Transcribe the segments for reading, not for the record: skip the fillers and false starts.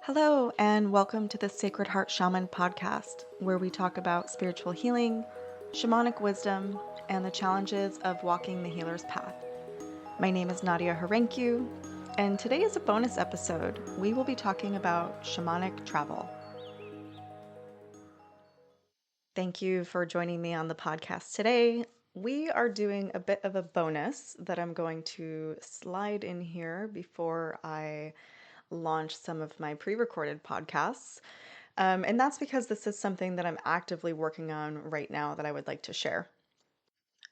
Hello, and welcome to the Sacred Heart Shaman podcast, where we talk about spiritual healing, shamanic wisdom, and the challenges of walking the healer's path. My name is Nadia Harenku, and today is a bonus episode. We will be talking about shamanic travel. Thank you for joining me on the podcast today. We are doing a bit of a bonus that I'm going to slide in here before I launch some of my pre recorded podcasts. And that's because this is something that I'm actively working on right now that I would like to share.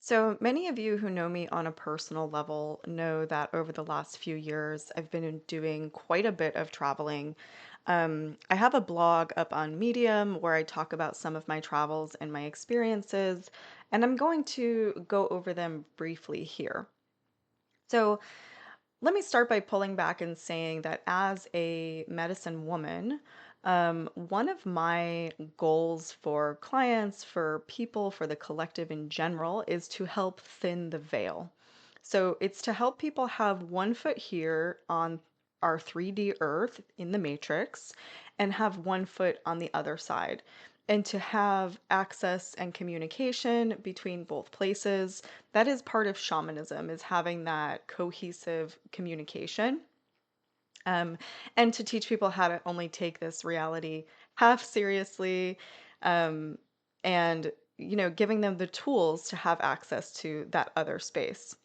So, many of you who know me on a personal level know that over the last few years, I've been doing quite a bit of traveling. I have a blog up on Medium where I talk about some of my travels and my experiences, and I'm going to go over them briefly here. So, let me start by pulling back and saying that as a medicine woman, one of my goals for clients, for people, for the collective in general, is to help thin the veil. So it's to help people have one foot here on our 3D Earth in the Matrix and have one foot on the other side. And to have access and communication between both places. That is part of shamanism, is having that cohesive communication. Um, and to teach people how to only take this reality half seriously, um, and giving them the tools to have access to that other space.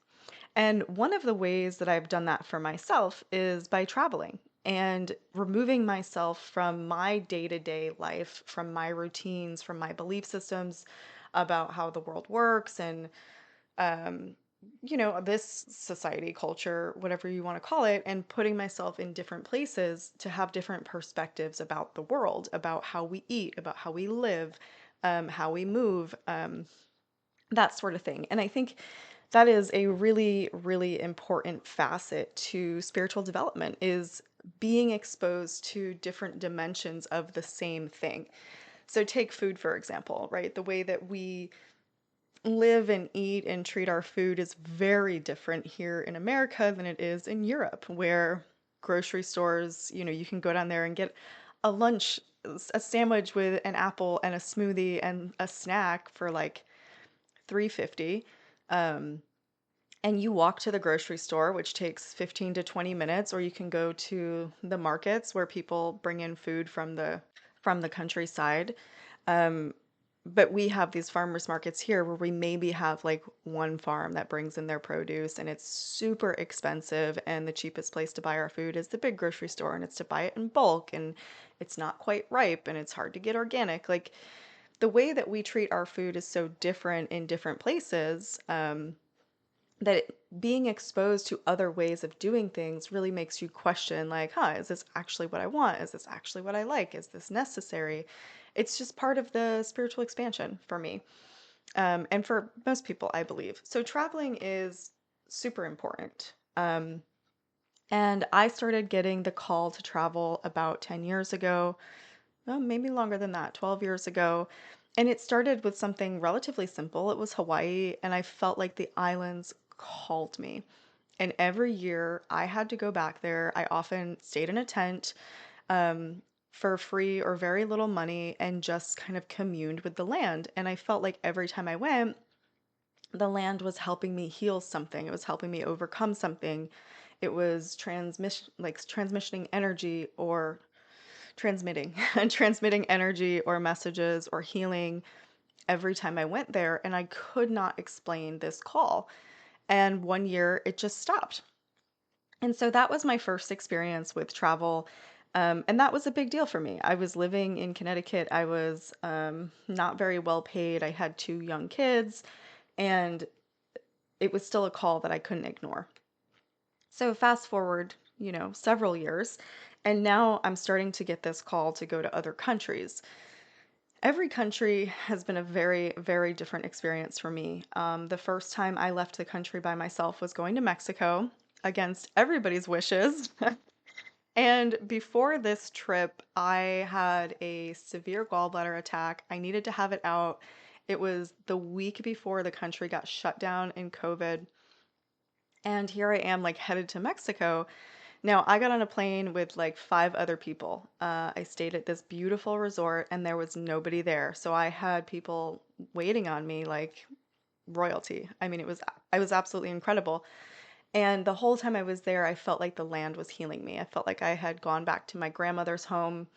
And one of the ways that I've done that for myself is by traveling and removing myself from my day to day life, from my routines, from my belief systems about how the world works and, um, this society, culture, whatever you want to call it, and putting myself in different places to have different perspectives about the world, about how we eat, about how we live, how we move. That sort of thing. And I think that is a really, really important facet to spiritual development is being exposed to different dimensions of the same thing. So take food, for example, right? The way that we live and eat and treat our food is very different here in America than it is in Europe, where grocery stores, you can go down there and get a lunch, a sandwich with an apple and a smoothie and a snack for like 350. Um, and you walk to the grocery store, which takes 15 to 20 minutes, or you can go to the markets where people bring in food from the countryside. Um, but we have these farmers markets here where we maybe have like one farm that brings in their produce and it's super expensive. And the cheapest place to buy our food is the big grocery store, and it's to buy it in bulk, and it's not quite ripe and it's hard to get organic. Like the way that we treat our food is so different in different places, that being exposed to other ways of doing things really makes you question, like, is this actually what I want? Is this actually what I like? Is this necessary? It's just part of the spiritual expansion for me, and for most people, I believe. So traveling is super important. And I started getting the call to travel about 10 years ago, maybe longer than that, 12 years ago. And it started with something relatively simple. It was Hawaii, and I felt like the islands called me. And every year I had to go back there. I often stayed in a tent, um, for free or very little money, and just kind of communed with the land. And I felt like every time I went, the land was helping me heal something. It was helping me overcome something. It was transmissioning energy, or transmitting transmitting energy or messages or healing every time I went there, and I could not explain this call. And one year it just stopped. And so that was my first experience with travel. And that was a big deal for me. I was living in Connecticut. I was not very well paid. I had two young kids, and it was still a call that I couldn't ignore. So fast forward, several years, and now I'm starting to get this call to go to other countries. Every country has been a very, very different experience for me. The first time I left the country by myself was going to Mexico against everybody's wishes. And before this trip, I had a severe gallbladder attack. I needed to have it out. It was the week before the country got shut down in COVID. And here I am, like headed to Mexico. Now, I got on a plane with like five other people. I stayed at this beautiful resort and there was nobody there. So I had people waiting on me like royalty. I mean, I was absolutely incredible. And the whole time I was there, I felt like the land was healing me. I felt like I had gone back to my grandmother's home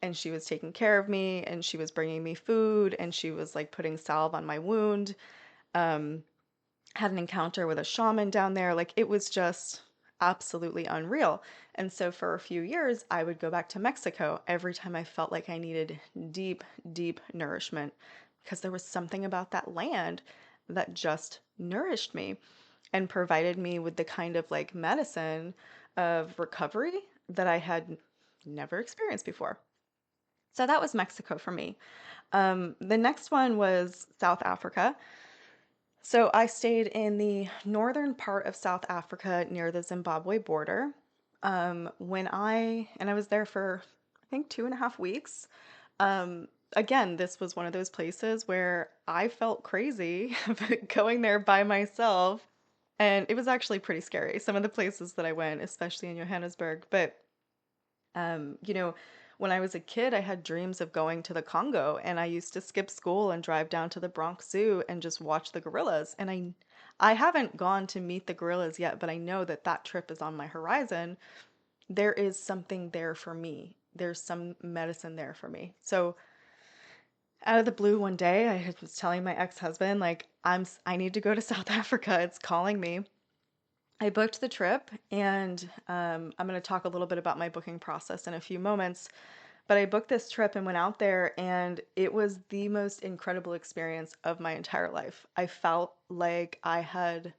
and she was taking care of me and she was bringing me food and she was like putting salve on my wound. Um, had an encounter with a shaman down there. Like it was just absolutely unreal. And so for a few years, I would go back to Mexico every time I felt like I needed deep, deep nourishment because there was something about that land that just nourished me and provided me with the kind of like medicine of recovery that I had never experienced before. So that was Mexico for me. The next one was South Africa. So I stayed in the northern part of South Africa near the Zimbabwe border. And I was there for, I think, 2.5 weeks. Um, Again, this was one of those places where I felt crazy going there by myself. And it was actually pretty scary, some of the places that I went, especially in Johannesburg. But you know, when I was a kid, I had dreams of going to the Congo, and I used to skip school and drive down to the Bronx Zoo and just watch the gorillas. And I haven't gone to meet the gorillas yet, but I know that that trip is on my horizon. There is something there for me. There's some medicine there for me. So out of the blue one day, was telling my ex-husband, like, I need to go to South Africa. It's calling me. I booked the trip, and I'm going to talk a little bit about my booking process in a few moments. But I booked this trip and went out there, and it was the most incredible experience of my entire life. I felt like I had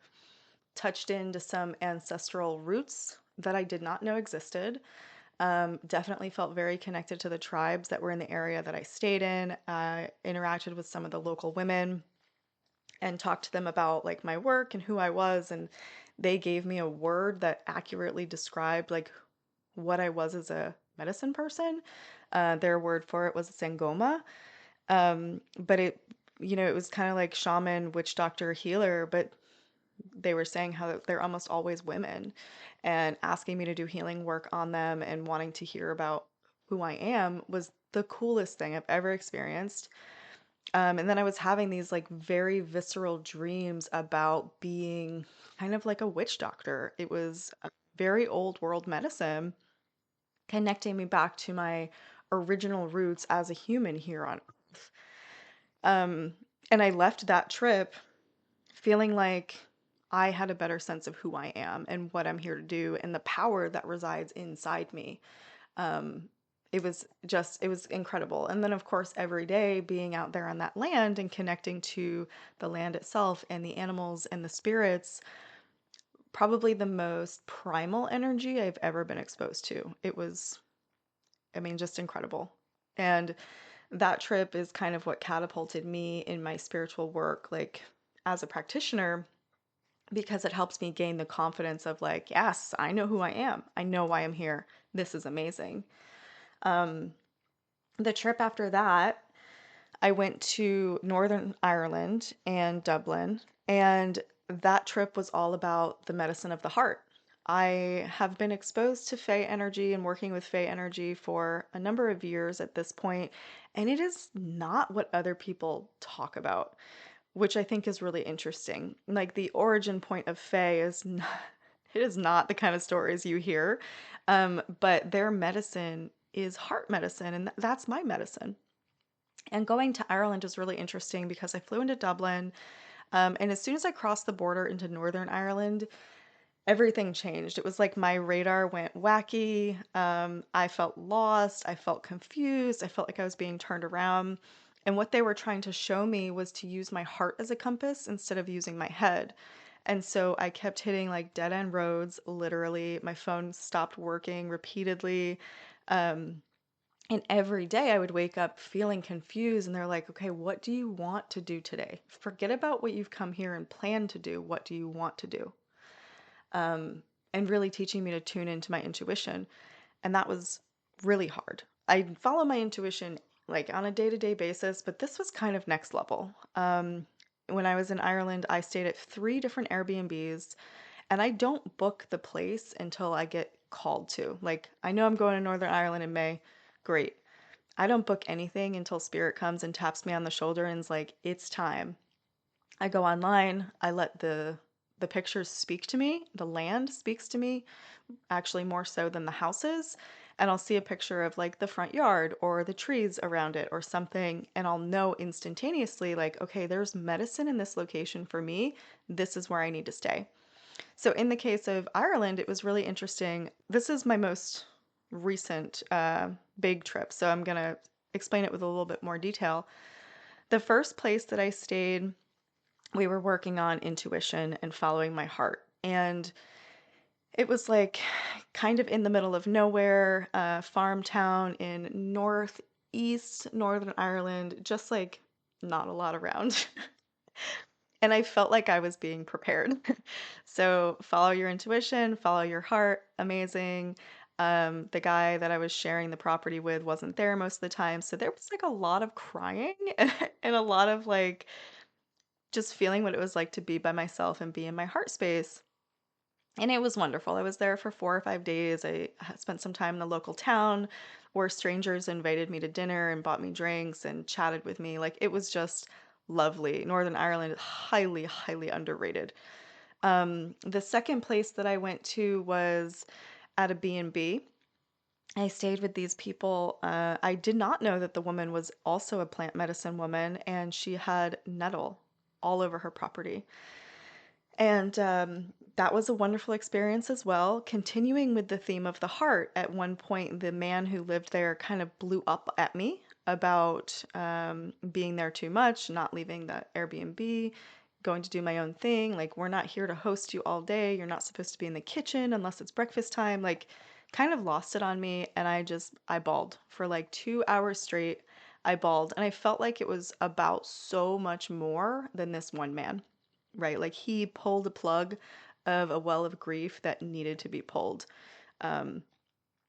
touched into some ancestral roots that I did not know existed. Definitely felt very connected to the tribes that were in the area that I stayed in. I interacted with some of the local women and talked to them about like my work and who I was, and they gave me a word that accurately described like what I was as a medicine person. Their word for it was Sangoma. But it was kind of like shaman, witch doctor, healer, but they were saying how they're almost always women and asking me to do healing work on them and wanting to hear about who I am was the coolest thing I've ever experienced. And then I was having these like very visceral dreams about being kind of like a witch doctor. It was a very old world medicine connecting me back to my original roots as a human here on Earth. Um, and I left that trip feeling like I had a better sense of who I am and what I'm here to do and the power that resides inside me. Um, it was incredible. And then, of course, every day being out there on that land and connecting to the land itself and the animals and the spirits, probably the most primal energy I've ever been exposed to. It was, I mean, just incredible. And that trip is kind of what catapulted me in my spiritual work, like as a practitioner, because it helps me gain the confidence of like, yes, I know who I am. I know why I'm here. This is amazing. Um, the trip after that, I went to Northern Ireland and Dublin, and that trip was all about the medicine of the heart. I have been exposed to Fey energy and working with Fey energy for a number of years at this point, and it is not what other people talk about, which I think is really interesting. Like the origin point of Fey is not, it is not the kind of stories you hear, but their medicine is heart medicine, and that's my medicine. And going to Ireland was really interesting because I flew into Dublin, and as soon as I crossed the border into Northern Ireland, everything changed. It was like my radar went wacky. I felt lost. I felt confused. I felt like I was being turned around. And what they were trying to show me was to use my heart as a compass instead of using my head. And so I kept hitting like dead end roads, literally. My phone stopped working repeatedly. Um, and every day I would wake up feeling confused, and they're like, okay, what do you want to do today? Forget about what you've come here and planned to do. What do you want to do? Um, and really teaching me to tune into my intuition. And that was really hard. I follow my intuition like on a day to day basis, but this was kind of next level. When I was in Ireland, I stayed at three different Airbnbs, And I don't book the place until I get called to. Like, I know I'm going to Northern Ireland in May. Great. I don't book anything until Spirit comes and taps me on the shoulder and is like, it's time. I go online, I let the pictures speak to me, the land speaks to me, actually more so than the houses. And I'll see a picture of like the front yard or the trees around it or something, and I'll know instantaneously, like, okay, there's medicine in this location for me. This is where I need to stay. So in the case of Ireland, it was really interesting. This is my most recent big trip, so I'm gonna explain it with a little bit more detail. The first place that I stayed, we were working on intuition and following my heart. And it was like kind of in the middle of nowhere, farm town in northeast Northern Ireland, just like not a lot around. And I felt like I was being prepared. So follow your intuition, follow your heart. Amazing. The guy that I was sharing the property with wasn't there most of the time. So there was like a lot of crying and a lot of like just feeling what it was like to be by myself and be in my heart space. And it was wonderful. I was there for 4 or 5 days. I spent some time in the local town where strangers invited me to dinner and bought me drinks and chatted with me. Like, it was just lovely. Northern Ireland is highly, highly underrated. The second place that I went to was at a B&B. I stayed with these people. I did not know that the woman was also a plant medicine woman, and she had nettle all over her property. And that was a wonderful experience as well. Continuing with the theme of the heart, at one point, the man who lived there kind of blew up at me about being there too much, not leaving the Airbnb, going to do my own thing. Like, we're not here to host you all day. You're not supposed to be in the kitchen unless it's breakfast time. Like, kind of lost it on me. And I bawled for like 2 hours straight. I bawled. And I felt like it was about so much more than this one man, right? Like, he pulled a plug of a well of grief that needed to be pulled. Um,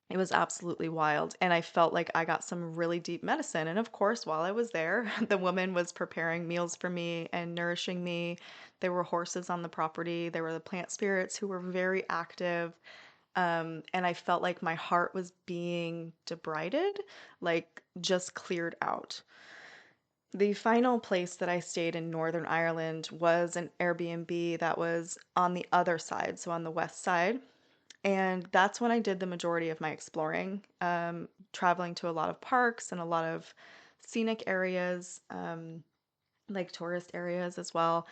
it was absolutely wild. And I felt like I got some really deep medicine. And of course, while I was there, the woman was preparing meals for me and nourishing me. There were horses on the property, there were the plant spirits who were very active. And I felt like my heart was being debrided, like just cleared out. The final place that I stayed in Northern Ireland was an Airbnb that was on the other side, so on the west side. And that's when I did the majority of my exploring, traveling to a lot of parks and a lot of scenic areas, like tourist areas as well.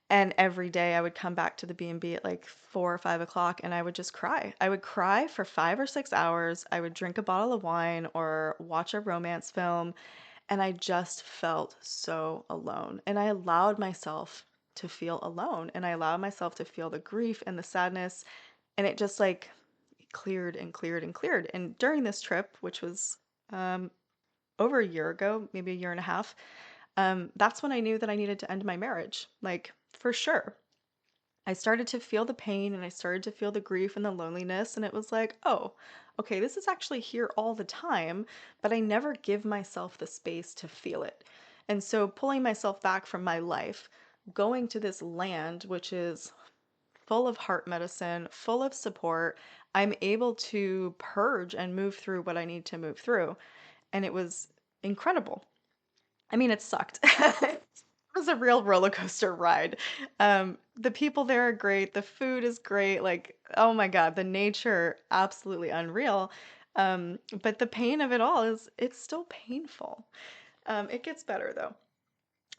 And every day I would come back to the B&B at like 4 or 5 o'clock and I would just cry. I would cry for 5 or 6 hours. I would drink a bottle of wine or watch a romance film. And I just felt so alone. And I allowed myself to feel alone. And I allowed myself to feel the grief and the sadness. And it just like cleared and cleared and cleared. And during this trip, which was um, over a year ago, maybe a year and a half, that's when I knew that I needed to end my marriage. Like, for sure. I started to feel the pain and I started to feel the grief and the loneliness. And it was like, oh, okay, this is actually here all the time, but I never give myself the space to feel it. And so pulling myself back from my life, going to this land, which is full of heart medicine, full of support, I'm able to purge and move through what I need to move through. And it was incredible. I mean, it sucked. It was a real roller coaster ride. The people there are great. The food is great. Like, oh my God, the nature, absolutely unreal. But the pain of it all is, it's still painful. It gets better though.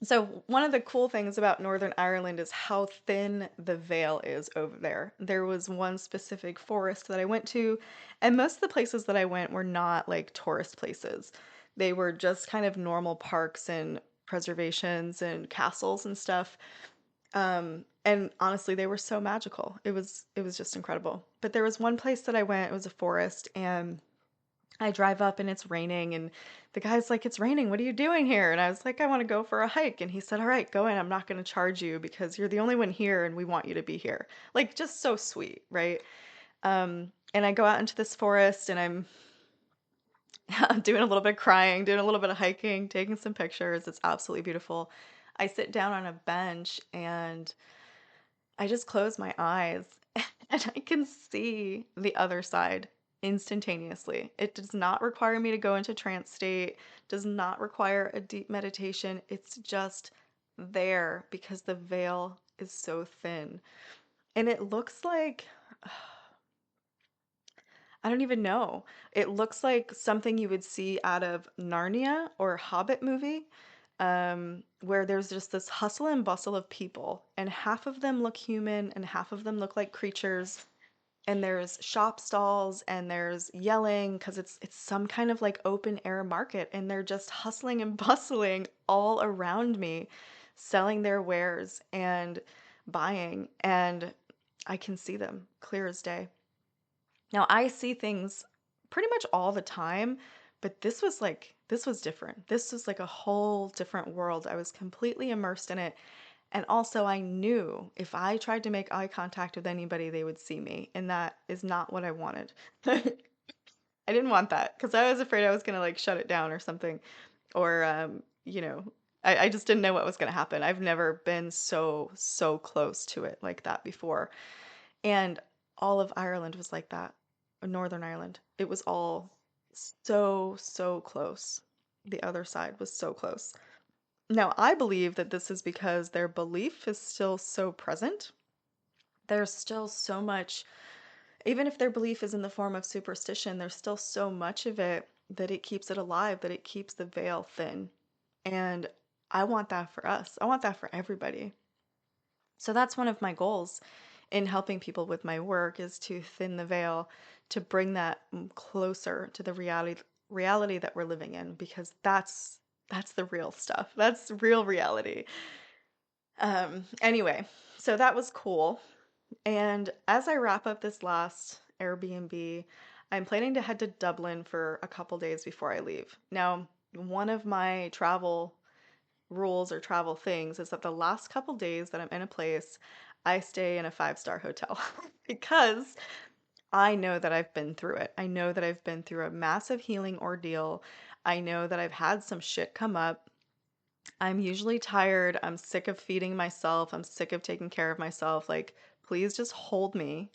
So, one of the cool things about Northern Ireland is how thin the veil is over there. There was one specific forest that I went to, and most of the places that I went were not like tourist places. They were just kind of normal parks and preservations and castles and stuff. And honestly, they were so magical. It was just incredible. But there was one place that I went, it was a forest, and I drive up and it's raining, and the guy's like, "It's raining. What are you doing here?" And I was like, "I want to go for a hike." And he said, "All right, go in. I'm not going to charge you because you're the only one here and we want you to be here." Like, just so sweet, right? And I go out into this forest and I'm doing a little bit of crying, doing a little bit of hiking, taking some pictures. It's absolutely beautiful. I sit down on a bench and I just close my eyes and I can see the other side instantaneously. It does not require me to go into trance state, does not require a deep meditation. It's just there because the veil is so thin. And it looks like, I don't even know. It looks like something you would see out of Narnia or Hobbit movie, where there's just this hustle and bustle of people, and half of them look human and half of them look like creatures. And there's shop stalls and there's yelling because it's some kind of like open air market, and they're just hustling and bustling all around me, selling their wares and buying, and I can see them clear as day. Now, I see things pretty much all the time, but this was different. This was like a whole different world. I was completely immersed in it. And also, I knew if I tried to make eye contact with anybody, they would see me. And that is not what I wanted. I didn't want that because I was afraid I was going to like shut it down or something. Or, I just didn't know what was going to happen. I've never been so close to it like that before. And all of Ireland was like that. Northern Ireland. It was all so close. The other side was so close. Now, I believe that this is because their belief is still so present. There's still so much, even if their belief is in the form of superstition, there's still so much of it that it keeps it alive, that it keeps the veil thin. And I want that for us. I want that for everybody. So that's one of my goals in helping people with my work is to thin the veil, to bring that closer to the reality that we're living in, because that's the real stuff. That's real reality. Anyway, so that was cool. And as I wrap up this last Airbnb, I'm planning to head to Dublin for a couple days before I leave. Now, one of my travel rules or travel things is that the last couple days that I'm in a place, I stay in a five-star hotel because I know that I've been through it. I know that I've been through a massive healing ordeal. I know that I've had some shit come up. I'm usually tired. I'm sick of feeding myself. I'm sick of taking care of myself. Like, please just hold me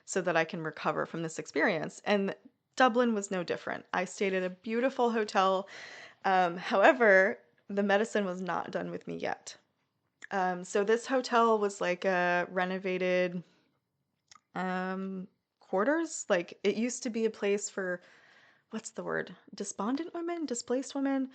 so that I can recover from this experience. And Dublin was no different. I stayed at a beautiful hotel. However, the medicine was not done with me yet. So this hotel was like a renovated quarters. Like it used to be a place for, what's the word? Despondent women, displaced women.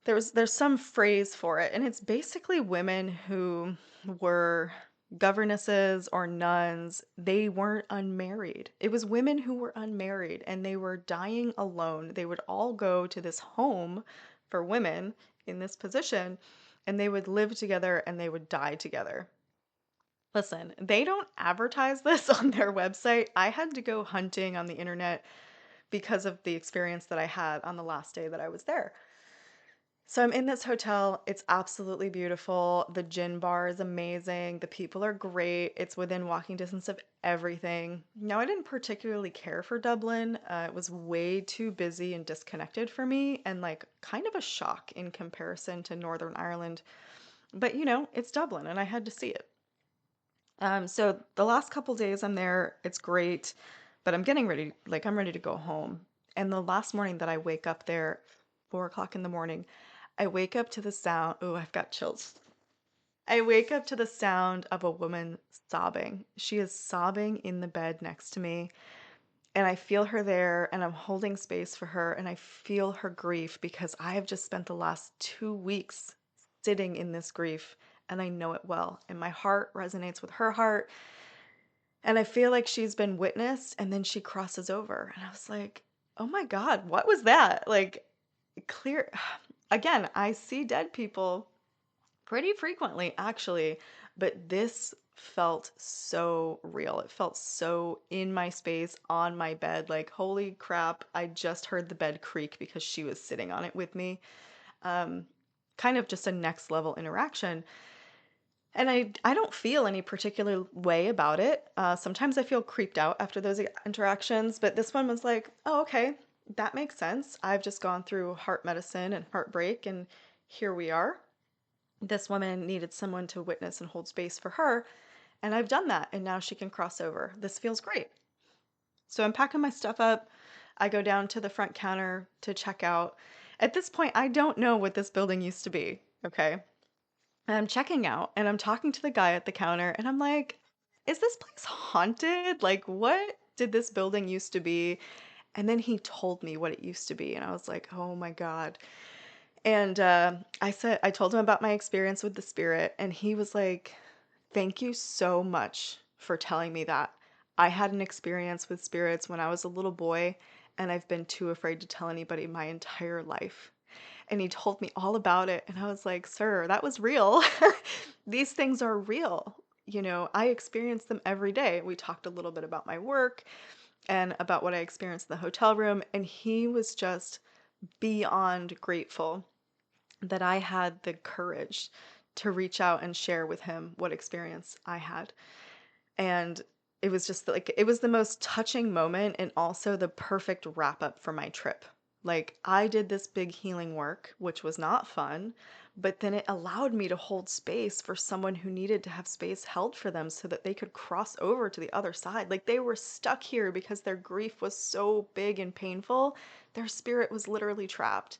There's some phrase for it, and it's basically women who were governesses or nuns. They weren't unmarried. It was women who were unmarried and they were dying alone. They would all go to this home for women in this position, and they would live together and they would die together. Listen, they don't advertise this on their website. I had to go hunting on the internet because of the experience that I had on the last day that I was there. So I'm in this hotel. It's absolutely beautiful. The gin bar is amazing. The people are great. It's within walking distance of everything. Now, I didn't particularly care for Dublin. It was way too busy and disconnected for me, and like kind of a shock in comparison to Northern Ireland. But it's Dublin, and I had to see it. So the last couple days I'm there, it's great, but I'm getting ready, like I'm ready to go home. And the last morning that I wake up there, 4 o'clock in the morning, I wake up to the sound. Oh, I've got chills. I wake up to the sound of a woman sobbing. She is sobbing in the bed next to me, and I feel her there, and I'm holding space for her, and I feel her grief because I have just spent the last 2 weeks sitting in this grief, and I know it well. And my heart resonates with her heart, and I feel like she's been witnessed, and then she crosses over. And I was like, oh my God, what was that? Like, clear. Again, I see dead people pretty frequently, actually, but this felt so real. It felt so in my space, on my bed. Like, holy crap, I just heard the bed creak because she was sitting on it with me. Um, Kind of just a next level interaction. And I don't feel any particular way about it. Sometimes I feel creeped out after those interactions, but this one was like, oh, okay, that makes sense. I've just gone through heart medicine and heartbreak, and here we are. This woman needed someone to witness and hold space for her. And I've done that, and now she can cross over. This feels great. So I'm packing my stuff up. I go down to the front counter to check out. At this point, I don't know what this building used to be. Okay. And I'm checking out and I'm talking to the guy at the counter and I'm like, is this place haunted? Like, what did this building used to be? And then he told me what it used to be. And I was like, oh my God. And I told him about my experience with the spirit. And he was like, thank you so much for telling me that. I had an experience with spirits when I was a little boy, and I've been too afraid to tell anybody my entire life. And he told me all about it. And I was like, sir, that was real. These things are real. I experience them every day. We talked a little bit about my work and about what I experienced in the hotel room. And he was just beyond grateful that I had the courage to reach out and share with him what experience I had. And it was just like, it was the most touching moment and also the perfect wrap up for my trip. Like, I did this big healing work, which was not fun, but then it allowed me to hold space for someone who needed to have space held for them so that they could cross over to the other side. Like, they were stuck here because their grief was so big and painful. Their spirit was literally trapped.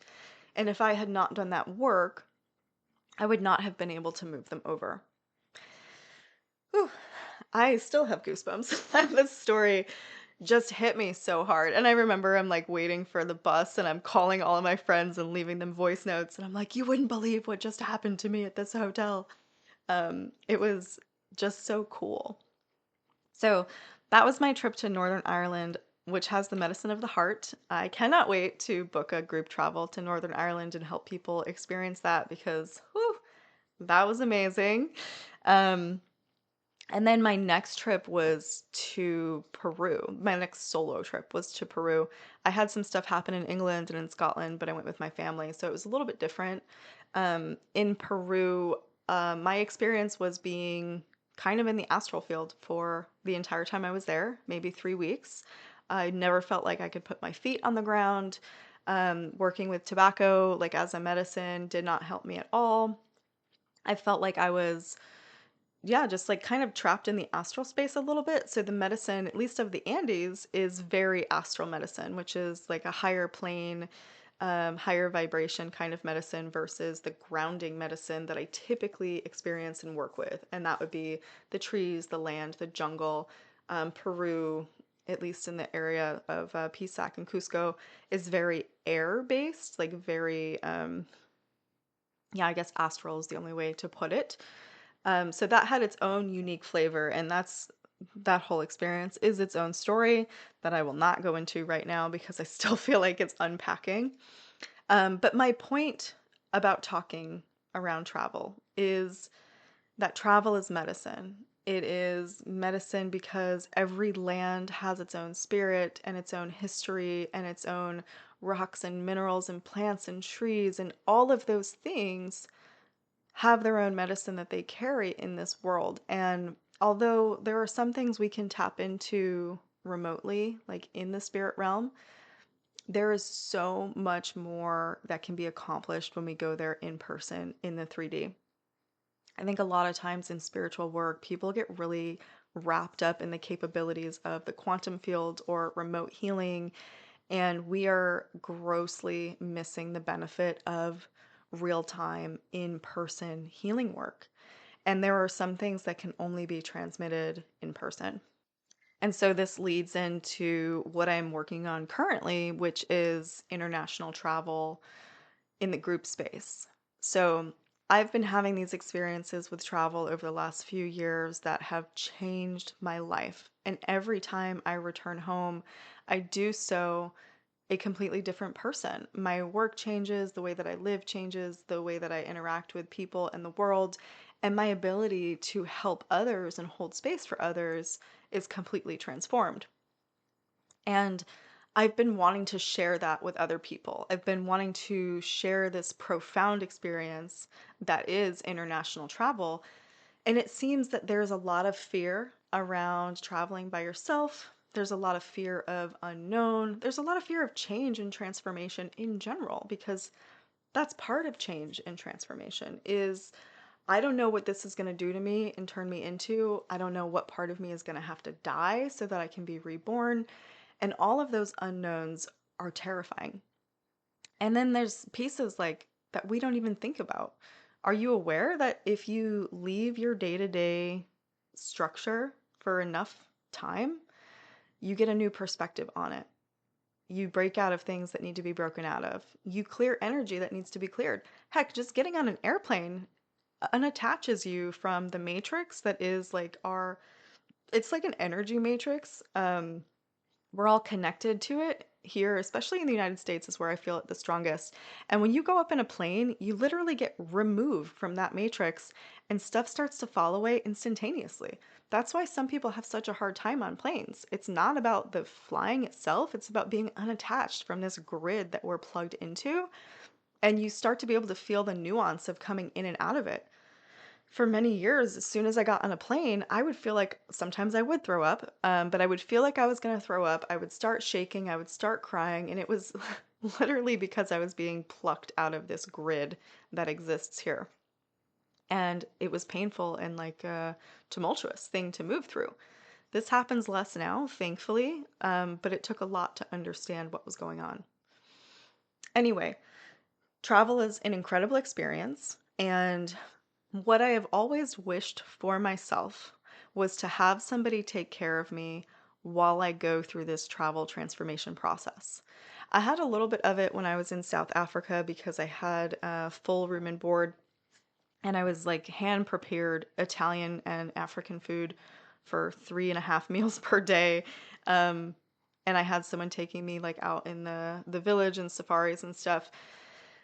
And if I had not done that work, I would not have been able to move them over. Whew. I still have goosebumps. This story just hit me so hard. And I remember I'm like waiting for the bus and I'm calling all of my friends and leaving them voice notes. And I'm like, you wouldn't believe what just happened to me at this hotel. It was just so cool. So that was my trip to Northern Ireland, which has the medicine of the heart. I cannot wait to book a group travel to Northern Ireland and help people experience that because whew, that was amazing. Um, and then my next trip was to Peru. My next solo trip was to Peru. I had some stuff happen in England and in Scotland, but I went with my family, so it was a little bit different. In Peru, my experience was being kind of in the astral field for the entire time I was there, maybe 3 weeks. I never felt like I could put my feet on the ground. Working with tobacco, like as a medicine, did not help me at all. I felt like I was yeah, just like kind of trapped in the astral space a little bit. So the medicine, at least of the Andes, is very astral medicine, which is like a higher plane, higher vibration kind of medicine versus the grounding medicine that I typically experience and work with. And that would be the trees, the land, the jungle. Peru, at least in the area of Pisac and Cusco, is very air based, like very, yeah, I guess astral is the only way to put it. So that had its own unique flavor, and that whole experience is its own story that I will not go into right now because I still feel like it's unpacking. But my point about talking around travel is that travel is medicine. It is medicine because every land has its own spirit and its own history and its own rocks and minerals and plants and trees and all of those things have their own medicine that they carry in this world. And although there are some things we can tap into remotely, like in the spirit realm, there is so much more that can be accomplished when we go there in person in the 3D. I think a lot of times in spiritual work, people get really wrapped up in the capabilities of the quantum field or remote healing, and we are grossly missing the benefit of real time, in person healing work. And there are some things that can only be transmitted in person. And so this leads into what I'm working on currently, which is international travel in the group space. So I've been having these experiences with travel over the last few years that have changed my life. And every time I return home, I do so a completely different person. My work changes, the way that I live changes, the way that I interact with people and the world, and my ability to help others and hold space for others is completely transformed. And I've been wanting to share that with other people. I've been wanting to share this profound experience that is international travel. And it seems that there's a lot of fear around traveling by yourself. There's a lot of fear of unknown. There's a lot of fear of change and transformation in general, because that's part of change and transformation is I don't know what this is going to do to me and turn me into. I don't know what part of me is going to have to die so that I can be reborn. And all of those unknowns are terrifying. And then there's pieces like that we don't even think about. Are you aware that if you leave your day to day structure for enough time, you get a new perspective on it? You break out of things that need to be broken out of. You clear energy that needs to be cleared. Heck, just getting on an airplane unattaches you from the matrix that is like it's like an energy matrix. We're all connected to it here, especially in the United States, is where I feel it the strongest. And when you go up in a plane, you literally get removed from that matrix and stuff starts to fall away instantaneously. That's why some people have such a hard time on planes. It's not about the flying itself, it's about being unattached from this grid that we're plugged into. And you start to be able to feel the nuance of coming in and out of it. For many years, as soon as I got on a plane, I would feel like sometimes I would throw up, but I would feel like I was going to throw up. I would start shaking, I would start crying, and it was literally because I was being plucked out of this grid that exists here. And it was painful and like a tumultuous thing to move through. This happens less now, thankfully, but it took a lot to understand what was going on. Anyway, travel is an incredible experience, and what I have always wished for myself was to have somebody take care of me while I go through this travel transformation process. I had a little bit of it when I was in South Africa because I had a full room and board, and I was like hand prepared Italian and African food for 3.5 meals per day. Um, and I had someone taking me like out in the village and safaris and stuff,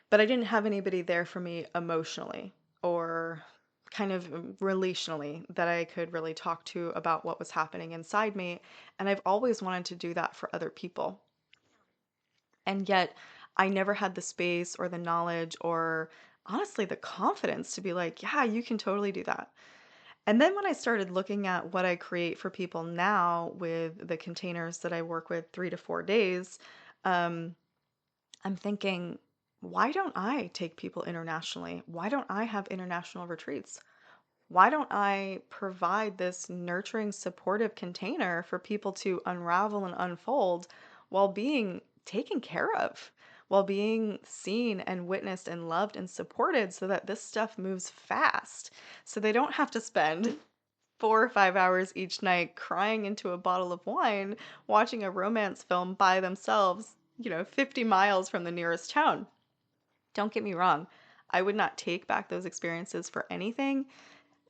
but I didn't have anybody there for me emotionally or kind of relationally that I could really talk to about what was happening inside me. And I've always wanted to do that for other people. And yet I never had the space or the knowledge or honestly the confidence to be like, yeah, you can totally do that. And then when I started looking at what I create for people now with the containers that I work with 3 to 4 days, um, I'm thinking, why don't I take people internationally? Why don't I have international retreats? Why don't I provide this nurturing, supportive container for people to unravel and unfold while being taken care of, while being seen and witnessed and loved and supported so that this stuff moves fast? So they don't have to spend 4 or 5 hours each night crying into a bottle of wine, watching a romance film by themselves, 50 miles from the nearest town. Don't get me wrong, I would not take back those experiences for anything.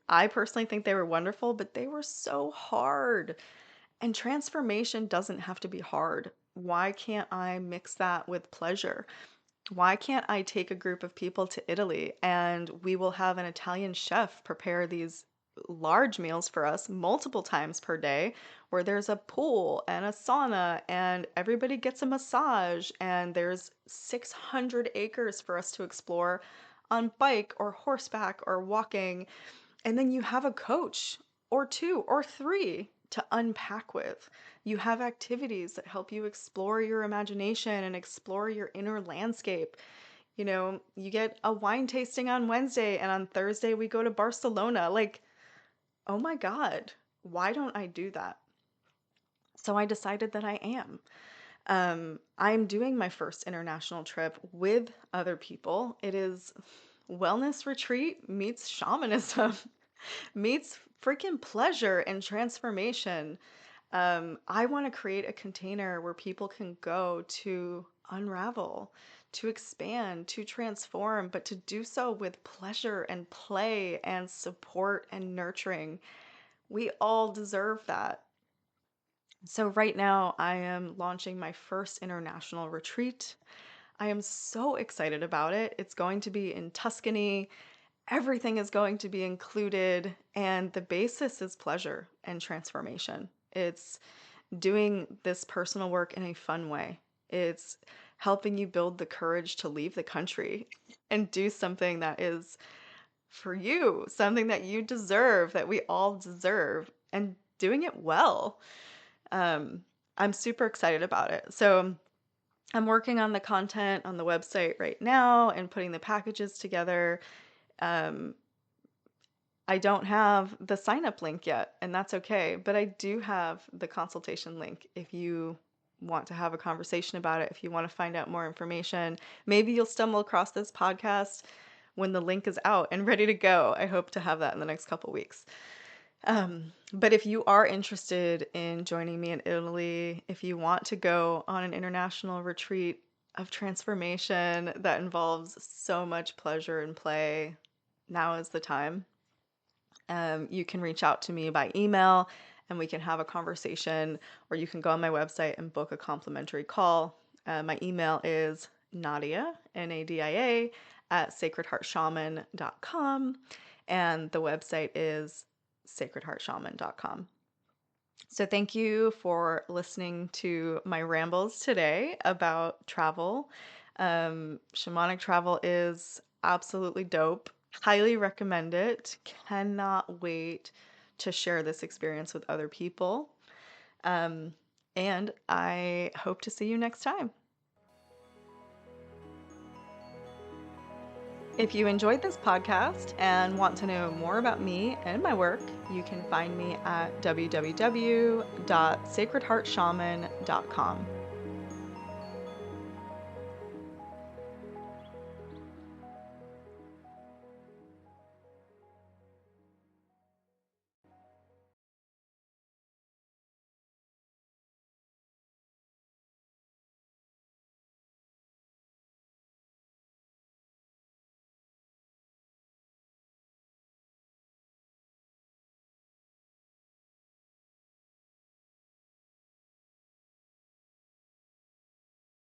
I personally think they were wonderful, but they were so hard. And transformation doesn't have to be hard. Why can't I mix that with pleasure? Why can't I take a group of people to Italy and we will have an Italian chef prepare these large meals for us multiple times per day where there's a pool and a sauna and everybody gets a massage and there's 600 acres for us to explore on bike or horseback or walking, and then you have a coach or two or three to unpack with. You have activities that help you explore your imagination and explore your inner landscape. You get a wine tasting on Wednesday, and on Thursday, we go to Barcelona. Like, oh my God, why don't I do that? So I decided that I am. I'm doing my first international trip with other people. It is wellness retreat meets shamanism meets freaking pleasure and transformation. I want to create a container where people can go to unravel, to expand, to transform, but to do so with pleasure and play and support and nurturing. We all deserve that. So, right now, I am launching my first international retreat. I am so excited about it. It's going to be in Tuscany. Everything is going to be included, and the basis is pleasure and transformation. It's doing this personal work in a fun way. It's helping you build the courage to leave the country and do something that is for you, something that you deserve, that we all deserve, and doing it well. Um, I'm super excited about it. So I'm working on the content on the website right now and putting the packages together. Um, I don't have the sign up link yet, and that's okay. But I do have the consultation link if you want to have a conversation about it, if you want to find out more information. Maybe you'll stumble across this podcast when the link is out and ready to go. I hope to have that in the next couple weeks. But if you are interested in joining me in Italy, if you want to go on an international retreat of transformation that involves so much pleasure and play, now is the time. You can reach out to me by email and we can have a conversation, or you can go on my website and book a complimentary call. My email is Nadia, Nadia, at sacredheartshaman.com, and the website is sacredheartshaman.com. So, thank you for listening to my rambles today about travel. Shamanic travel is absolutely dope. Highly recommend it. Cannot wait to share this experience with other people. Um, and I hope to see you next time. If you enjoyed this podcast and want to know more about me and my work, you can find me at www.sacredheartshaman.com.